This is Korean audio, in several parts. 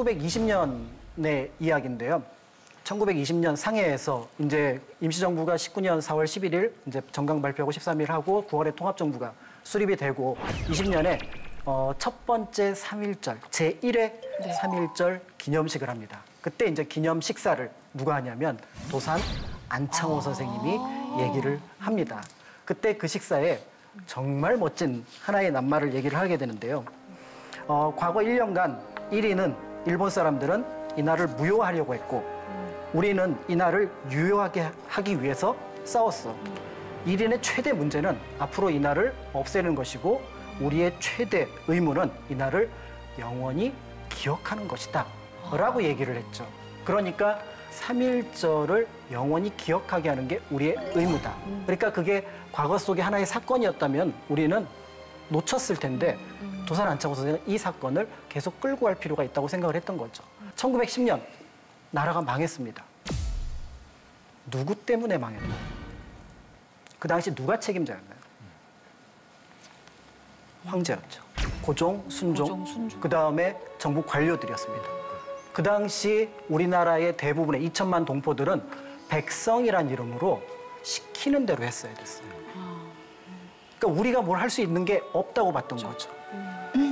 1920년의 이야기인데요. 1920년 상해에서 이제 임시정부가 19년 4월 11일 이제 정강 발표하고 13일 하고 9월에 통합정부가 수립이 되고 20년에 첫 번째 3.1절, 제1회 네. 3.1절 기념식을 합니다. 그때 이제 기념 식사를 누가 하냐면 도산 안창호 선생님이 얘기를 합니다. 그때 그 식사에 정말 멋진 하나의 낱말을 얘기를 하게 되는데요. 과거 1년간 1위는 일본 사람들은 이 날을 무효하려고 했고 우리는 이 날을 유효하게 하기 위해서 싸웠어. 1인의 최대 문제는 앞으로 이 날을 없애는 것이고 우리의 최대 의무는 이 날을 영원히 기억하는 것이다. 라고 얘기를 했죠. 그러니까 3.1절을 영원히 기억하게 하는 게 우리의 의무다. 그러니까 그게 과거 속의 하나의 사건이었다면 우리는 놓쳤을 텐데 도산 안창호 선생은 이 사건을 계속 끌고 갈 필요가 있다고 생각을 했던 거죠. 1910년 나라가 망했습니다. 누구 때문에 망했나요? 그 당시 누가 책임자였나요? 황제였죠. 고종, 순종, 그다음에 정부 관료들이었습니다. 그 당시 우리나라의 대부분의 2천만 동포들은 백성이란 이름으로 시키는 대로 했어야 됐어요. 그러니까 우리가 뭘 할 수 있는 게 없다고 봤던 거죠.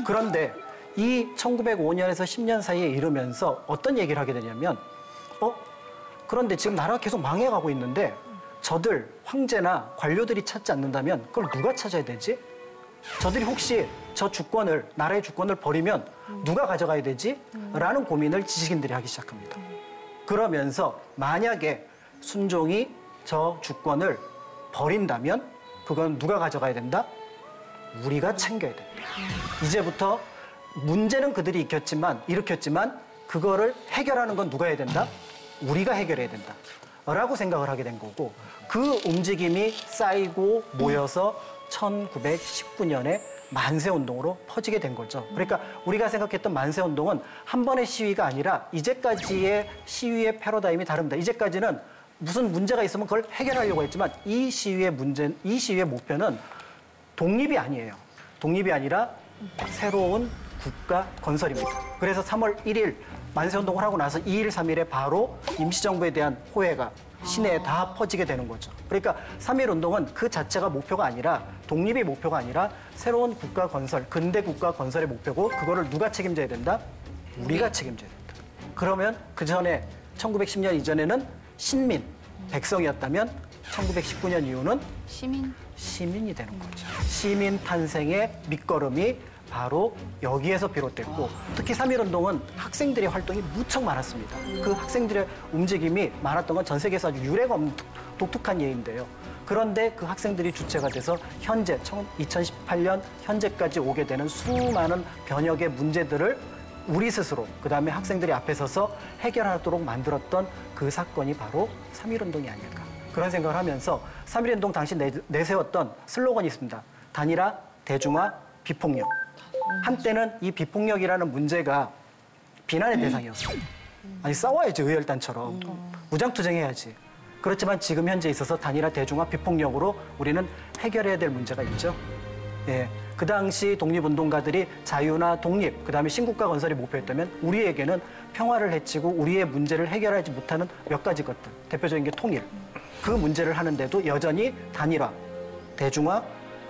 그런데 이 1905년에서 10년 사이에 이르면서 어떤 얘기를 하게 되냐면 그런데 지금 나라가 계속 망해가고 있는데 저들 황제나 관료들이 찾지 않는다면 그걸 누가 찾아야 되지? 저들이 혹시 저 주권을, 나라의 주권을 버리면 누가 가져가야 되지? 라는 고민을 지식인들이 하기 시작합니다. 그러면서 만약에 순종이 저 주권을 버린다면 그건 누가 가져가야 된다? 우리가 챙겨야 된다. 이제부터 문제는 그들이 일으켰지만 그거를 해결하는 건 누가 해야 된다? 우리가 해결해야 된다. 라고 생각을 하게 된 거고 그 움직임이 쌓이고 모여서 1919년에 만세운동으로 퍼지게 된 거죠. 그러니까 우리가 생각했던 만세운동은 한 번의 시위가 아니라 이제까지의 시위의 패러다임이 다릅니다. 이제까지는 무슨 문제가 있으면 그걸 해결하려고 했지만 이 시위의 목표는 독립이 아니에요. 독립이 아니라 새로운 국가 건설입니다. 그래서 3월 1일 만세운동을 하고 나서 2일, 3일에 바로 임시정부에 대한 호해가 시내에 다 퍼지게 되는 거죠. 그러니까 3.1운동은 그 자체가 목표가 아니라 독립이 목표가 아니라 새로운 국가 건설, 근대 국가 건설의 목표고 그거를 누가 책임져야 된다? 우리가 책임져야 된다. 그러면 그 전에 1910년 이전에는 신민, 백성이었다면 1919년 이후는 시민이 되는 거죠. 시민 탄생의 밑거름이 바로 여기에서 비롯됐고 특히 3.1운동은 학생들의 활동이 무척 많았습니다. 그 학생들의 움직임이 많았던 건 전 세계에서 아주 유례가 없는 독특한 예인데요. 그런데 그 학생들이 주체가 돼서 현재 2018년 현재까지 오게 되는 수많은 변혁의 문제들을 우리 스스로 그다음에 학생들이 앞에 서서 해결하도록 만들었던 그 사건이 바로 3.1운동이 아닐까. 그런 생각을 하면서 3.1운동 당시 내세웠던 슬로건이 있습니다. 단일화, 대중화, 비폭력. 한때는 이 비폭력이라는 문제가 비난의 대상이었어요. 아니 싸워야지 의열단처럼. 무장투쟁해야지. 그렇지만 지금 현재 있어서 단일화, 대중화, 비폭력으로 우리는 해결해야 될 문제가 있죠. 예, 그 당시 독립운동가들이 자유나 독립, 그다음에 신국가 건설이 목표였다면 우리에게는 평화를 해치고 우리의 문제를 해결하지 못하는 몇 가지 것들. 대표적인 게 통일. 그 문제를 하는데도 여전히 단일화, 대중화,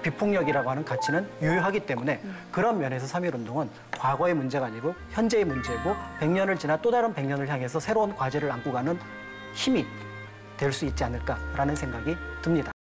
비폭력이라고 하는 가치는 유효하기 때문에 그런 면에서 3.1운동은 과거의 문제가 아니고 현재의 문제고 100년을 지나 또 다른 100년을 향해서 새로운 과제를 안고 가는 힘이 될 수 있지 않을까라는 생각이 듭니다.